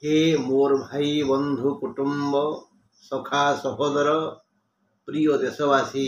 हे मोर भाई बंधु कुटुंब सखा सहोदर प्रिय देशवासी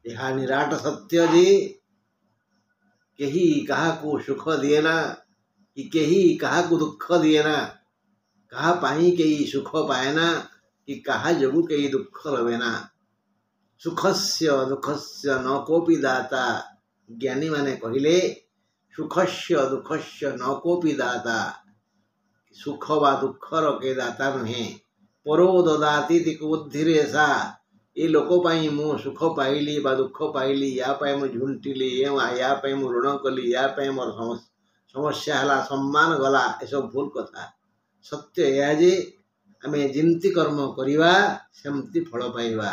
यह निराट सत्य जे कहीं काहाकू सुख दिएना कि कहीं काहाकू दुख दिएना कहा पाई कई सुख पाएना कि कहा जोगु कई दुख लवेना सुखस्य दुखस्य न कोपि दाता ज्ञानी माने कहिले सुखस्य दुखस्य न कोपि दाता सुख बा दुखर के दाता नुहे परो ददाती बुद्धि रेसा ये लोक मु सुख पाइली बा दुख पाइली या मु झुंटिली या मु ऋण कली या मोर समस्या हला सम्मान गला ए सब भूल कथा सत्य या जे आमे जिमती कर्म करिवा सेमती फल पाइबा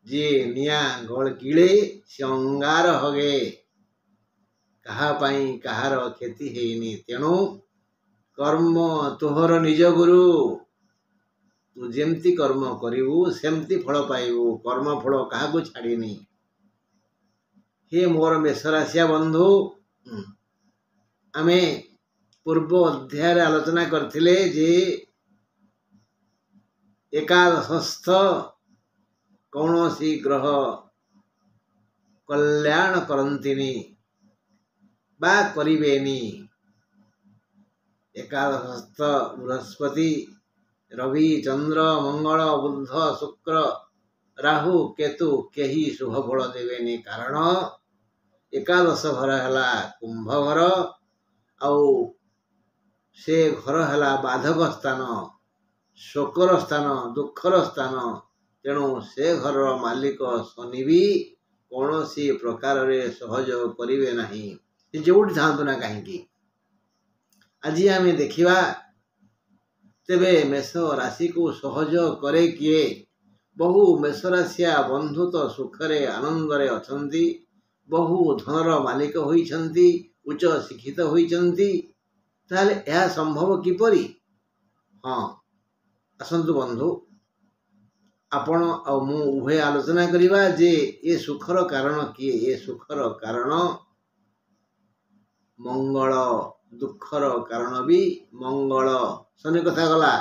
जे निया गळ गिळे से अंगार हगे कहा पाई कहार खेती हेनी तेणु कर्म तोहर निज गुरु तू जेमती कर्म करिवु सेमती फल पाइबु कर्म फल काहाकू छाड़ीनी हे मोर मेषराशिया बंधु आमे पूर्व अध्याय आलोचना करथिले जे एकादशस्थ कौनसी ग्रह कल्याण करंतिनी बा करिवेनी एकादशस्थ बृहस्पति रवि चंद्र मंगल बुध शुक्र राहु केतु केही शुभ फल देवेनी कारण एकादश घर हला कुंभ घर आउ से घर हला बाधक स्थान शोकर स्थान दुखर स्थान तेणु से घर मालिक शनि भी कौन सी प्रकार रे सहयोग करिवे नहीं जोड़ी थांतु ना कहीं आज आम देखा तेबे मेष राशि को सहयोग करे किए बहु मेष राशिया बंधु तो सुखरे आनंदरे अछंती बहु धनर मालिक होइछंती उच्च शिक्षित होइछंती ताले यह संभव किपरि हाँ आसंतु बंधु आपण आ मु उभय आलोचना करिबा जे ये सुखर कारण किए ये सुखर कारण मंगल दुखर कारण भी मंगल शनि कथा गला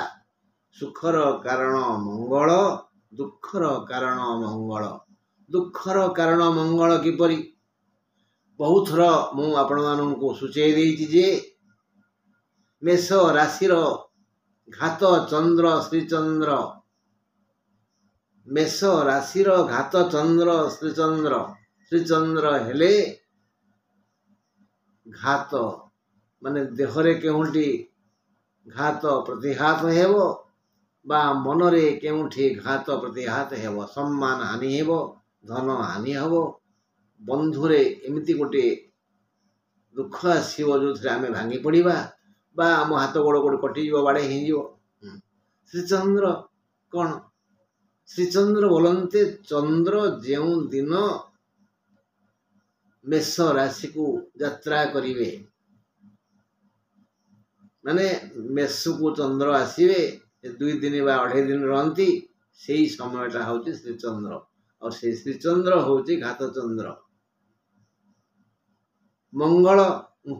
सुखर कारण मंगल दुखर कारण मंगल दुखर कारण मंगल किपरि बहुत थर मु आपण माननकु सूचय देइछि जे मेष राशिर घात चंद्र श्रीचंद्र मेष राशिर घात चंद्र श्रीचंद्र हेले घात माने देहरे केउंटी घात प्रतिघात हेबो बा मनरे केउंठी घात प्रतिघात हेबो सम्मान हानि हेबो धन हानि हेबो बंधुरे एमिति गोटे दुख आसीबो जोथरे आमे भांगी पड़िबा बा आम हाथ गोड़ गोड़ कटि जीवो बाड़े हि जीवो श्रीचंद्र कौन श्रीचंद्र बोलते चंद्र जेउ दिन मेष राशि को यात्रा करिवे माने मेष को चंद्र आसीवे 2 दिन बा 2.5 दिन रहती से ही समयटा होची श्रीचंद्र और से श्रीचंद्र होची घात चंद्र मंगल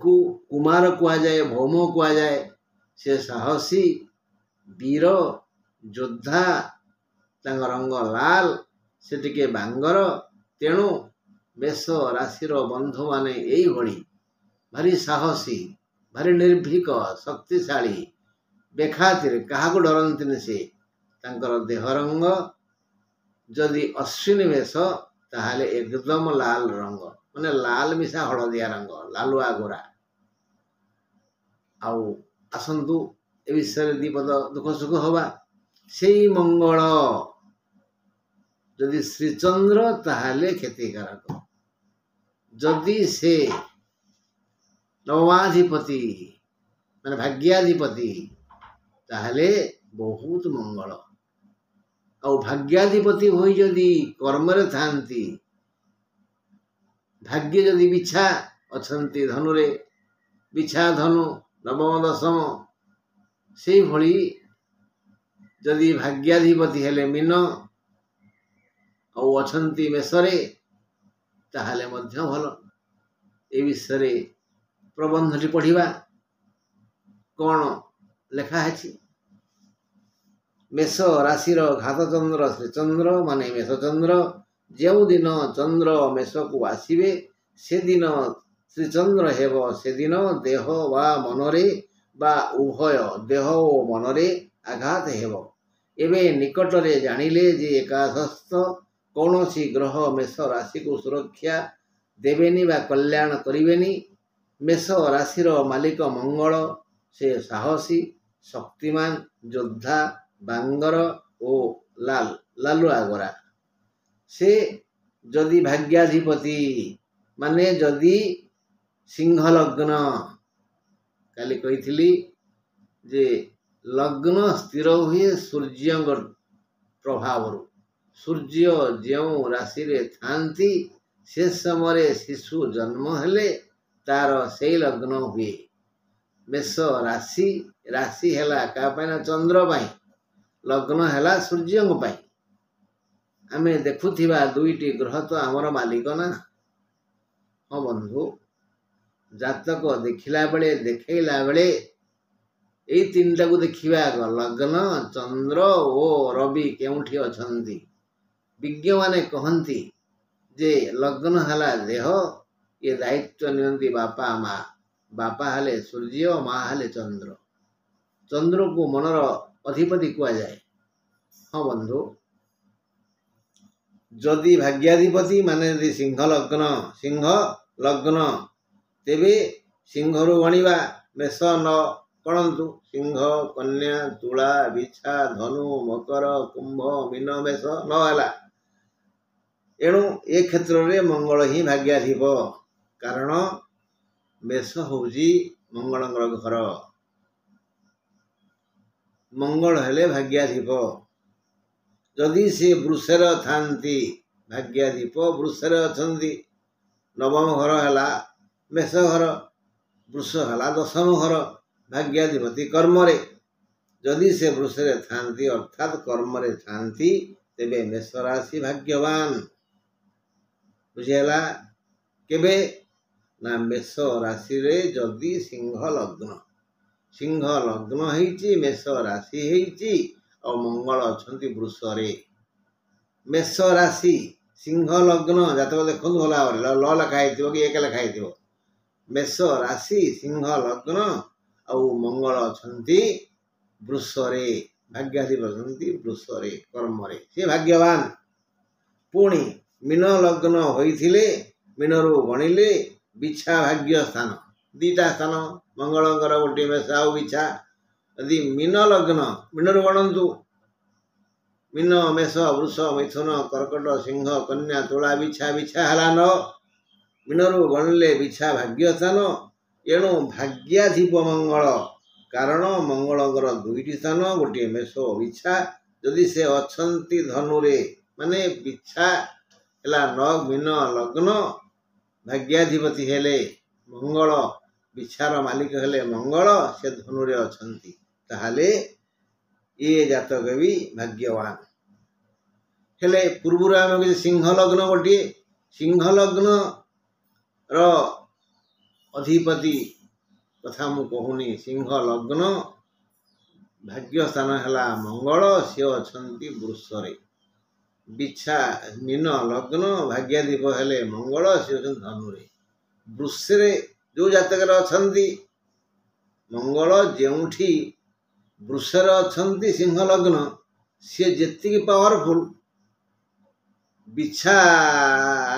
को कुमार कुआ जाए भौम कुआ जाए से साहसी वीर योद्धा तांग रंग लाल से टिके बांगर तेणु मेष राशिर बंधु माने यही भली भारी साहसी भारी निर्भीक शक्तिशाली बेखातिर क्या डरती से तांकर देह रंग जदि अश्विनी मेष ताहले एकदम लाल रंग माने लाल मिशा हलदिया रंग लालुआ गोरा आउ आसंतु ए विषय दीपद दुख सुख हवा से मंगल जदि श्रीचंद्र ताहले क्षतिकारक जदि से नवाधिपति माने भाग्याधिपति ताहले बहुत मंगल आउ भाग्याधिपति होई जदि कर्म रे थांती भाग्य जदि बिछा अछंती धनुरे बिछा धनु नवम दशम से भली जदि भाग्याधिपति हेले मीन और अछंती मेषरे ताहले मध्य भल ए विषय प्रबंधटी पढ़िबा कौन ଲେଖା ଅଛି। मेष राशि घातचंद्र श्रीचंद्र माने मेषचंद्र जो दिन चंद्र मेष को आसवे से दिन श्रीचंद्र हेब से दिन देह वा मनरे बा उभय देह और मनरे आघात हेब। एवं निकट रे जानिले जे एकादशस्थ कौन सी ग्रह मेष राशि को सुरक्षा देवेनी बा कल्याण करिवेनी। मेष राशि मालिक मंगल से साहसी शक्तिमान योद्धा बांगर ओ लालुआ गोरा से जदि भाग्याधिपति माने जदि सिंह लग्न काली कही जे लग्न स्थिर हुए सूर्य प्रभाव सूर्य जो राशि रे थांती से समय शिशु जन्म हेले तार से लग्न हुए। मेष राशि राशि है क्या चंद्र पाई लग्न है सूर्य आमे देखुथिबा दुईटी ग्रह तो आमर मालिक ना। हाँ बंधु जातक देखिला बेले देखैला बेले यही तीन टा को देखिबा लग्न चंद्र और रवि केउठी अछंती। विज्ञ माने कहंती जे लग्न हला देह ये दायित्व नियंती बापा माँ बापा हले सूर्य माँ हले चंद्र चंद्र को मनर अधिपति कुआ जाए। हाँ बंधु जदि भाग्याधिपति माने यदि सिंह लग्न तेबे सिंहरु गणिबा मेष न गणतु सिंह कन्या तुला बिछा धनु मकर कुंभ मीन मेष नहला एणु ए क्षेत्र रे मंगल ही भाग्याधिप कारण मेष होउजी मंगल घर मंगल हेले भाग्याधिप जदि से वृषर थांती भाग्याधिप वृषर अछंती नवम घर है मेष घर वृष है दशम घर भाग्याधिपति कर्म रे जदि से वृषरे थांती अर्थात कर्म रे थांती तेबे मेष राशि भाग्यवान बुझेला केबे ना मेष राशि रे जदि सिंह लग्न हेची मेष राशि हेची और मंगल अछंती वृषरे मेष राशि सिंह लग्न जातक देखु भला ल लिखाई कि एक लिखाई मेष राशि सिंह लग्न और मंगल अछंती वृषरे भाग्याधिप अछंती वृषरे कर्म रे से भाग्यवान। पुणी मीन लग्न होइथिले मीनरु गणिले बिछा भाग्य स्थान दीटा स्थान मंगलंकर गोटे मेष आउ बिछा यदि मीन लग्न मीनरु गणंतु मीन मेष वृष मिथुन कर्कट सिंह कन्या तुला बिछा बिछा हला न मीनरु गणिले बिछा भाग्य स्थान एणु भाग्याधिप मंगल कारण मंगलंकर दुईटी स्थान गोटे मेष बिछा जदि से अछंती धनुरे माने बिछा है न मीन लग्न भाग्याधिपति हेले मंगल बिछार मालिक हेले मंगल से धनुरे अछंती ताहाले ये जातक भी भाग्यवान हेले। पूर्व आम सिंह लग्न गोटे सिंह लग्न रो अधिपति कथा मु कहूनी सिंह लग्न भाग्य स्थान है मंगल सी अछंती वृषरे बिछा मीन लग्न भाग्याधिप हेले मंगल सी अछंती धनुरे वृषरे जो जातक अछंती मंगल जेउठी वृषर अछंती सिंह लग्न सी जेतिकी पावरफुल बिछा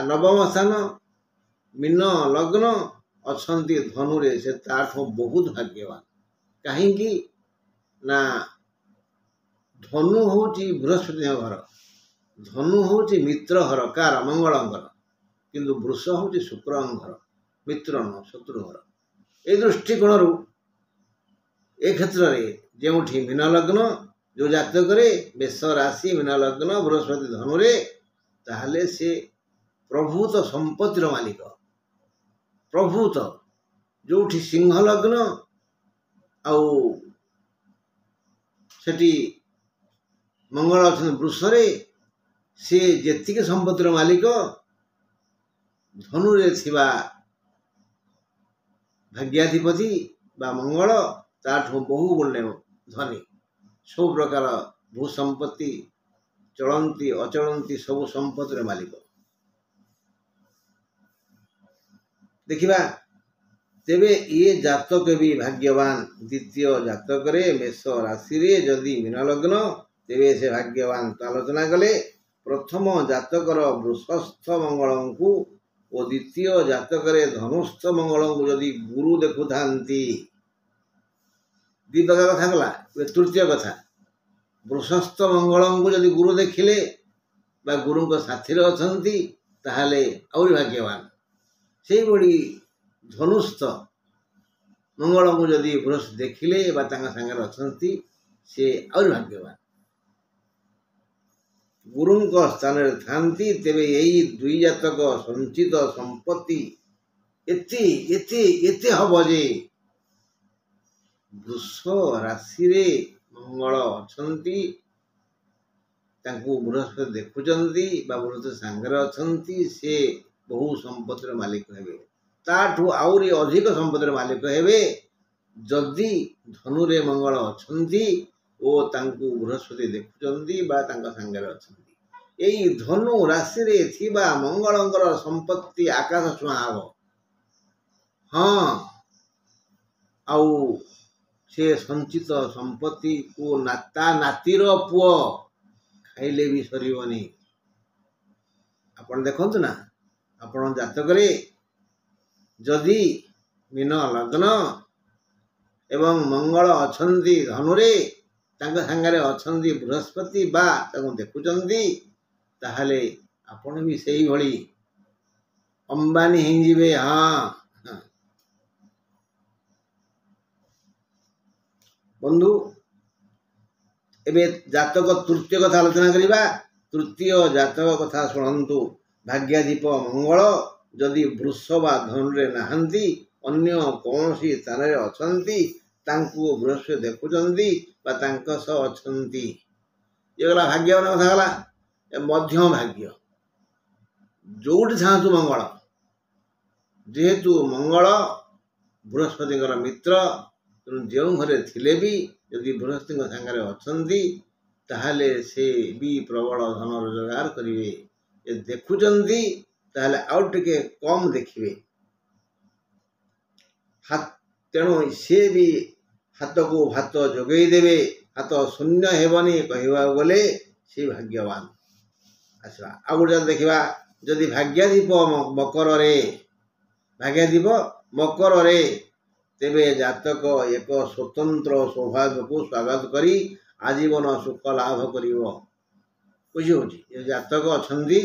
नवम स्थान मीन लग्न अछंती धनुरे से ताठो बहुत भाग्यवान कहीं ना धनु होची बृहस्पति घर धनु होची मित्र घर कार मंगलंकर किंतु वृष होची शुक्र घर मित्र न शत्रु घर ए दृष्टिकोण ए क्षेत्र में जेउठी मीन लग्न जो जातक मेष राशि मीन लग्न बृहस्पति धनुरे ताहले से प्रभूत संपत्तिर मालिक प्रभूत जोठी सिंह लग्न आउ सेठी मंगल अच्छे वृषरे सी जेतिक संपत्तिर मालिक धनुरे थिबा भाग्याधिपति बा मंगल ताठू बहु गुणे ଧନୀ, ସବୁ ପ୍ରକାର ଭୂ ସମ୍ପତ୍ତି ଚଳନ୍ତି ଅଚଳନ୍ତି ସବୁ ସମ୍ପତ୍ତିର ମାଲିକ। ଦେଖିବା ତେବେ ଇଏ ଜାତକ ବି ଭାଗ୍ୟବାନ। ଦ୍ୱିତୀୟ ଜାତକରେ ମେଷ ରାଶିରେ ଯଦି ମୀନ ଲଗ୍ନ ତେବେ ସେ ଭାଗ୍ୟବାନ। ତ ଆଲୋଚନା କଲେ ପ୍ରଥମ ଜାତକର ବୃଷସ୍ଥ ମଙ୍ଗଳଙ୍କୁ ଓ ଦ୍ୱିତୀୟ ଜାତକରେ ଧନୁସ୍ଥ ମଙ୍ଗଳଙ୍କୁ ଯଦି ଗୁରୁ ଦେଖୁଥାନ୍ତି, ଦୁଇ ପ୍ରକାର କଥା ଗଲା। ତୃତୀୟ କଥା, ବୃଷସ୍ଥ ମଙ୍ଗଳଙ୍କୁ ଯଦି ଗୁରୁ ଦେଖିଲେ ବା ଗୁରୁଙ୍କ ସାଥିରେ ଅଛନ୍ତି ତାହେଲେ ଆହୁରି ଭାଗ୍ୟବାନ। ସେଇଭଳି ଧନୁସ୍ଥ ମଙ୍ଗଳଙ୍କୁ ଯଦି ବୃହସ୍ପତି ଦେଖିଲେ ବା ତାଙ୍କ ସାଙ୍ଗରେ ଅଛନ୍ତି ସେ ଆହୁରି ଭାଗ୍ୟବାନ। ଗୁରୁଙ୍କ ସ୍ଥାନରେ ଥାନ୍ତି ତେବେ ଏଇ ଦୁଇ ଜାତକ ସଞ୍ଚିତ ସମ୍ପତ୍ତି ଏତେ ଏତେ ଏତେ ହବ ଯେ ବୃଷ ରାଶିରେ ମଙ୍ଗଳ ଅଛନ୍ତି, ତାଙ୍କୁ ବୃହସ୍ପତି ଦେଖୁଛନ୍ତି ବା ବୃହସ୍ପତି ସାଙ୍ଗରେ ଅଛନ୍ତି, ସେ ବହୁ ସମ୍ପତ୍ତିର ମାଲିକ ହେବେ। ତାଠୁ ଆହୁରି ଅଧିକ ସମ୍ପତ୍ତିର ମାଲିକ ହେବେ ଯଦି ଧନୁରେ ମଙ୍ଗଳ ଅଛନ୍ତି ଓ ତାଙ୍କୁ ବୃହସ୍ପତି ଦେଖୁଛନ୍ତି ବା ତାଙ୍କ ସାଙ୍ଗରେ ଅଛନ୍ତି। ଏଇ ଧନୁ ରାଶିରେ ଥିବା ମଙ୍ଗଳଙ୍କର ସମ୍ପତ୍ତି ଆକାଶ ଛୁଆଁ ହବ। ହଁ, ଆଉ ସେ ସଞ୍ଚିତ ସମ୍ପତ୍ତିକୁ ତା ନାତିର ପୁଅ ଖାଇଲେ ବି ସରିବନି। ଆପଣ ଦେଖନ୍ତୁ ନା, ଆପଣ ଜାତକରେ ଯଦି ମୀନ ଲଗ୍ନ ଏବଂ ମଙ୍ଗଳ ଅଛନ୍ତି ଧନୁରେ, ତାଙ୍କ ସାଙ୍ଗରେ ଅଛନ୍ତି ବୃହସ୍ପତି ବା ତାଙ୍କୁ ଦେଖୁଛନ୍ତି, ତାହେଲେ ଆପଣ ବି ସେଇଭଳି ଅମ୍ବାନୀ ହେଇଯିବେ। ହଁ ବନ୍ଧୁ, ଏବେ ଜାତକ ତୃତୀୟ କଥା ଆଲୋଚନା କରିବା। ତୃତୀୟ ଜାତକ କଥା ଶୁଣନ୍ତୁ। ଭାଗ୍ୟାଧିପ ମଙ୍ଗଳ ଯଦି ବୃଷ ବା ଧନୁରେ ନାହାନ୍ତି, ଅନ୍ୟ କୌଣସି ସ୍ଥାନରେ ଅଛନ୍ତି, ତାଙ୍କୁ ବୃହସ୍ପତି ଦେଖୁଛନ୍ତି ବା ତାଙ୍କ ସହ ଅଛନ୍ତି, ଇଏ ଗଲା ଭାଗ୍ୟବାନ କଥା ଗଲା। ମଧ୍ୟମ ଭାଗ୍ୟ ଯୋଉଠି ଥାଆନ୍ତୁ ମଙ୍ଗଳ, ଯେହେତୁ ମଙ୍ଗଳ ବୃହସ୍ପତିଙ୍କର ମିତ୍ର, ତେଣୁ ଯେଉଁ ଘରେ ଥିଲେ ବି ଯଦି ବୃହସ୍ପତିଙ୍କ ସାଙ୍ଗରେ ଅଛନ୍ତି ତାହେଲେ ସେ ବି ପ୍ରବଳ ଧନ ରୋଜଗାର କରିବେ। ଦେଖୁଛନ୍ତି ତାହେଲେ ଆଉ ଟିକେ କମ୍ ଦେଖିବେ। ତେଣୁ ସେ ବି ହାତକୁ ଭାତ ଯୋଗେଇ ଦେବେ, ହାତ ଶୂନ୍ୟ ହେବନି। କହିବାକୁ ଗଲେ ସେ ଭାଗ୍ୟବାନ। ଆସିବା ଆଉ ଗୋଟେ ଦେଖିବା, ଯଦି ଭାଗ୍ୟାଧିପ ମକରରେ ତେବେ ଜାତକ ଏକ ସ୍ୱତନ୍ତ୍ର ସୌଭାଗ୍ୟକୁ ସ୍ୱାଗତ କରି ଆଜୀବନ ସୁଖ ଲାଭ କରିବ। ବୁଝିହେଉଛି? ଜାତକ ଅଛନ୍ତି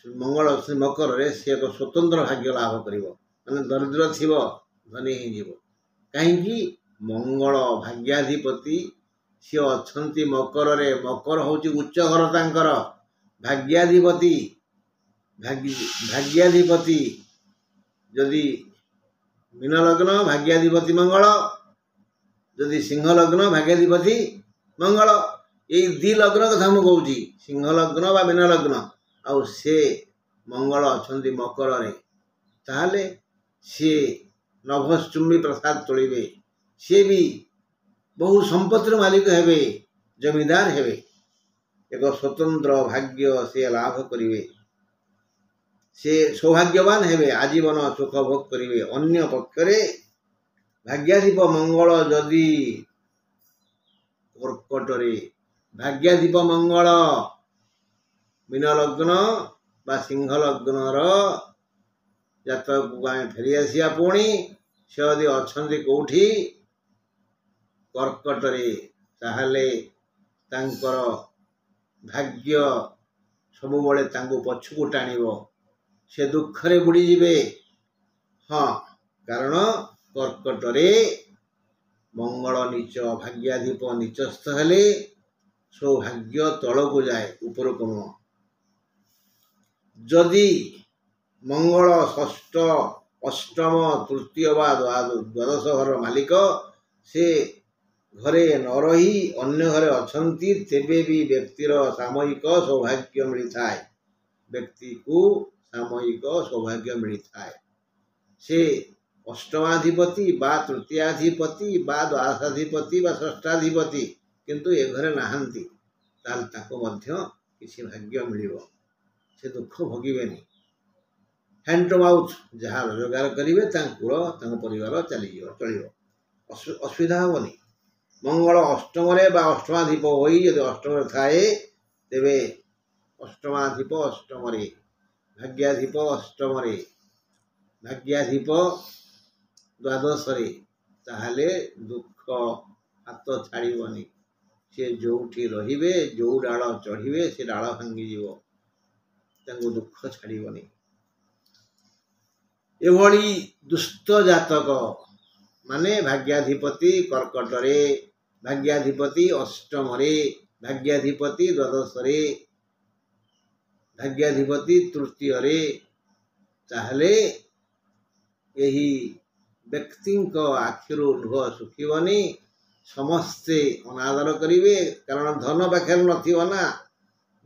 ମଙ୍ଗଳ ମକରରେ, ସେ ଏକ ସ୍ୱତନ୍ତ୍ର ଭାଗ୍ୟ ଲାଭ କରିବ। ମାନେ ଦରିଦ୍ର ଥିବ ଧନୀ ହେଇଯିବ। କାହିଁକି? ମଙ୍ଗଳ ଭାଗ୍ୟାଧିପତି, ସିଏ ଅଛନ୍ତି ମକରରେ। ମକର ହେଉଛି ଉଚ୍ଚ ଘର ତାଙ୍କର। ଭାଗ୍ୟାଧିପତି ଯଦି ମୀନ ଲଗ୍ନ ଭାଗ୍ୟାଧିପତି ମଙ୍ଗଳ, ଯଦି ସିଂହ ଲଗ୍ନ ଭାଗ୍ୟାଧିପତି ମଙ୍ଗଳ। ଏଇ ଦୁଇ ଲଗ୍ନ କଥା ମୁଁ କହୁଛି, ସିଂହ ଲଗ୍ନ ବା ମୀନ ଲଗ୍ନ, ଆଉ ସେ ମଙ୍ଗଳ ଅଛନ୍ତି ମକରରେ, ତାହେଲେ ସିଏ ନଭଶ୍ଚୁମ୍ବୀ ପ୍ରସାଦ ତୋଳିବେ। ସିଏ ବି ବହୁ ସମ୍ପତ୍ତିର ମାଲିକ ହେବେ, ଜମିଦାର ହେବେ। ଏକ ସ୍ୱତନ୍ତ୍ର ଭାଗ୍ୟ ସେ ଲାଭ କରିବେ। ସେ ସୌଭାଗ୍ୟବାନ ହେବେ, ଆଜୀବନ ସୁଖ ଭୋଗ କରିବେ। ଅନ୍ୟ ପକ୍ଷରେ ଭାଗ୍ୟାଧିପ ମଙ୍ଗଳ ଯଦି କର୍କଟରେ, ଭାଗ୍ୟାଧିପ ମଙ୍ଗଳ ମୀନ ଲଗ୍ନ ବା ସିଂହ ଲଗ୍ନର ଜାତକକୁ ଆମେ ଫେରିଆସିବା। ପୁଣି ସେ ଯଦି ଅଛନ୍ତି କେଉଁଠି କର୍କଟରେ, ତାହେଲେ ତାଙ୍କର ଭାଗ୍ୟ ସବୁବେଳେ ତାଙ୍କୁ ପଛକୁ ଟାଣିବ। ସେ ଦୁଃଖରେ ବୁଡ଼ିଯିବେ। ହଁ, କାରଣ କର୍କଟରେ ମଙ୍ଗଳ ନୀଚ, ଭାଗ୍ୟାଧିପ ନୀଚସ୍ଥ ହେଲେ ସୌଭାଗ୍ୟ ତଳକୁ ଯାଏ, ଉପରକୁ ନୁହଁ। ଯଦି ମଙ୍ଗଳ ଷଷ୍ଠ, ଅଷ୍ଟମ, ତୃତୀୟ ବା ଦ୍ୱାଦଶ ଘରର ମାଲିକ, ସେ ଘରେ ନ ରହି ଅନ୍ୟ ଘରେ ଅଛନ୍ତି, ତେବେ ବି ବ୍ୟକ୍ତିର ସାମୟିକ ସୌଭାଗ୍ୟ ମିଳିଥାଏ। ବ୍ୟକ୍ତିକୁ ସାମୟିକ ସୌଭାଗ୍ୟ ମିଳିଥାଏ। ସେ अष्टमाधिपति बा तृतीयाधिपति बा द्वादशाधिपति बा षष्ठाधिपति किंतु ए घरे नहांती ताल ताको मध्य किसी भाग्य मिलिबो से दुख भोगिबेनी हैंड टू माउथ जहाँ रोजगार करेंगे परिवार चलो असुविधा हेनी मंगल अष्टम अष्टमाधिप हो यदि अष्टम थाए तेरे अष्टमाधिप अष्टम भाग्याधिप अष्टम भाग्याधिप द्वादश ताहले दुख हाथ छाड़बनी सी जो रे जो डाल चढ़े से डाल भांगी दुख छाड़बनी एभली दुष्ट जातक माने भाग्याधिपति कर्कट रे भाग्याधिपति अष्टम भाग्याधिपति द्वादश भाग्याधिपति तृतीय ताहले यही व्यक्ति आखिरु लुह सुखिबनी समस्ते अनादर करिवे कारण धन पाखे नथिबो ना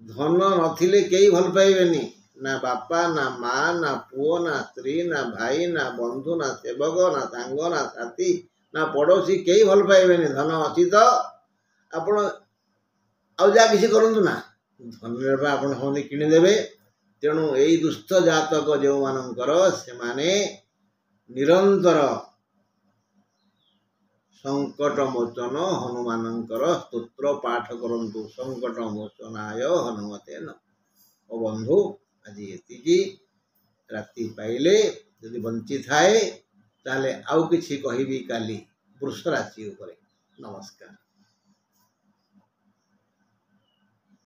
धन नथिले केही भल पाइबेनी ना बापा ना माँ ना पुओ ना स्त्री ना भाई ना बंधु ना सेवक ना सांग ना साथी ना पड़ोसी कई भल पाइबेनी धन अच्छी तो आपण आउ किसी करूँ ना धन आप किणीदेवे तेणु यही दुष्ट जातक जो मानकर से माने निरंतर संकट मोचन हनुमानंकर स्तोत्र पाठ करंतु संकट मोचनाय हनुमते न ओ बंधु आज ये राति पाइले यदि बंची थाए ताले आउ किछि कहिबी काली वृष राशि उपरे। नमस्कार।